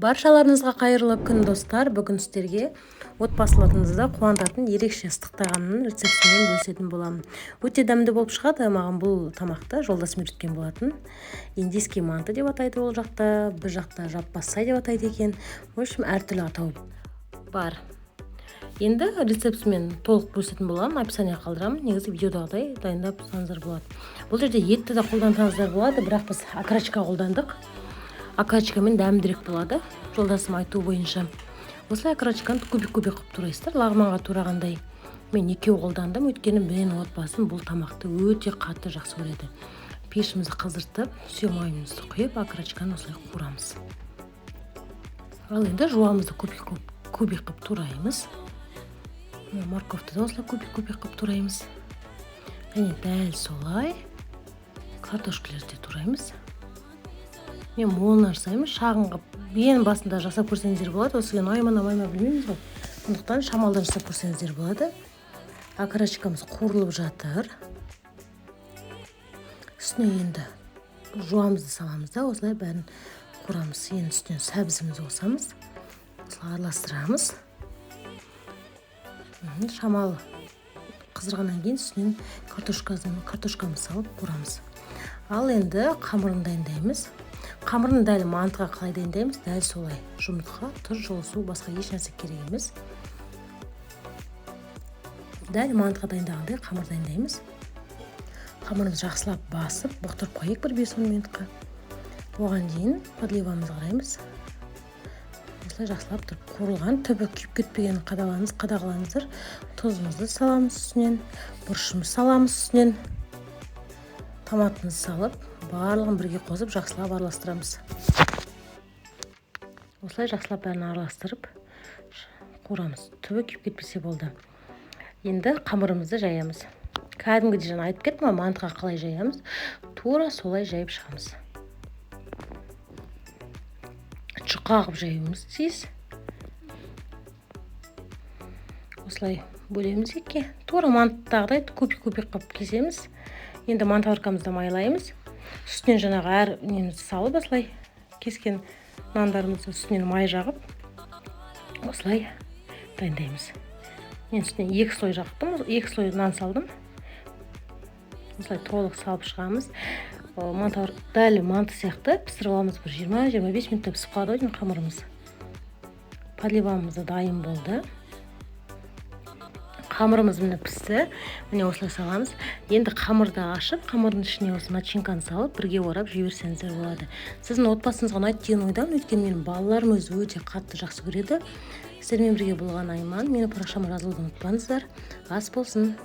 Баршаларыңызға қайырлы күн достар. Бүгін сіздерге отбасыларыңызды қуантатын ерекше ыстық тағамның рецептімен бөлісетін боламын. Өте дәмді болып шығады. Маған бұл тамақты жолдасым үйреткен болатын. Индийский манты деп атайды ол жақта, бір жақта жаппасай деп атайды екен. В общем, әртүрлі атау бар. Енді рецептімен толық бөлісетін боламын. Описание қалдырамын. Негізі видеодағыдай дайындап тұрсаңыздар болады. Бұл жерде етті де қолдансаңыздар болады, бірақ біз окорочка қолдандық. Окорочкамен дәмдірек болады. Жолдасым айтуы бойынша. Осылай окорочканы кубик-кубик қылып турайсыздар. Лағманға турағандай. Мен екеу қолдандым, өйткені менің отбасым бұл тамақты өте қатты жақсы көреді. Пешімізді қыздыртып, сүймайымызды құйып, окорочканы осылай қуырамыз. Ал енді жуамызды кубик-кубик қылып тураймыз. Морковты да осылай кубик-кубик қылып тураймыз. Және дәл солай картошкаларды тураймыз. Мен молын жасаймыз, шағын қылып. Ең басында жасап көрсеңіздер болады. Осы намайма білмейміз ғой. Сондықтан шамалдан жасап көрсеңіздер болады. Окорочкамыз қуырылып жатыр. Үстіне енді жуамызды саламыз да, осылай бәрін қуырамыз. Енді үстіне сәбізімізді қосамыз. Осылай араластырамыз. Шамал қыздырғаннан кейін үстінен картошкамызды салып қуырамыз. Ал енді қамырын дайындаймыз. Қамырын дәл мантыға қалай дайындаймыз? Дәл солай. Жұмыртқа, тұз, жылы су, басқа еш нәрсе керек емес. Дәл мантыға дайындағандай қамыр дайындаймыз. Қамырымызды жақсылап басып, бұқтырып қойып бір 5-10 минутқа. Оған дейін подливамызды қараймыз. Осылай жақсылап тұрып қуырылған, түбі күйіп кетпеген қадағалаңыздар. Тұзымызды саламыз үстінен, бұрышымызды саламыз үстінен. Томатымызды салып, барлығын бірге қосып жақсылап араластырамыз. Осылай жақсылап бәрін араластырып қуырамыз. Түбі күйіп кетпесе болды. Енді қамырымызды жаямыз. Кәдімгідей жаңа айтып кеттім, мантыға қалай жаямыз? Тура солай жайып шығамыз. Жұқа қылып жаюымыз тиіс. Осылай бөлеміз екке. Тура мантыдағыдай кубик-кубик қылып кесеміз. Енді мантаваркамызды майлаймыз. Үстінен жаңағы әр немізді салып, осылай кескен нандарымызды үстінен май жағып, осылай дайындаймыз. Мен үстінен 2 слой жақтым, 2 слой нан салдым. Осылай толық салып шығамыз. Дәл манты сияқты пісіріп аламыз, бір 20-25 минутта пісіп қалады ғой қамырымыз. Подливамыз дайын болды. Қамырымыз міне пісті. Міне осылай саламыз. Енді қамырды ашып, қамырдың ішіне осы начинканы салып, бірге орап жіберсеңіздер болады. Сіздің отбасыңызға ұнайды деген ойдамын, өйткені менің балаларым өзі өте қатты жақсы көреді. Сіздермен бірге болған Айман. Мені парақшама жазылуды ұмытпаңыздар. Ас болсын.